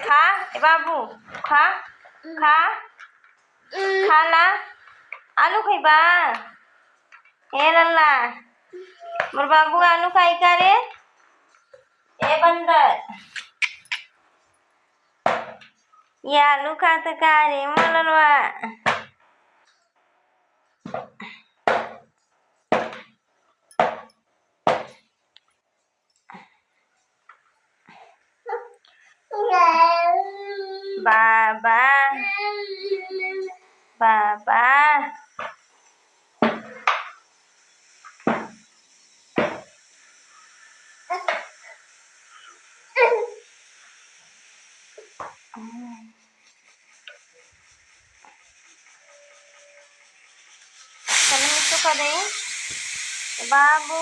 खा ए बाबू खा खा खाला आलू खाइबा ए लल्ला मोर बाबू आलू खाई का रे ए बंदर ये आलू खात का रे मोललवा बाबा बाबा चल मी तो का दे बाबू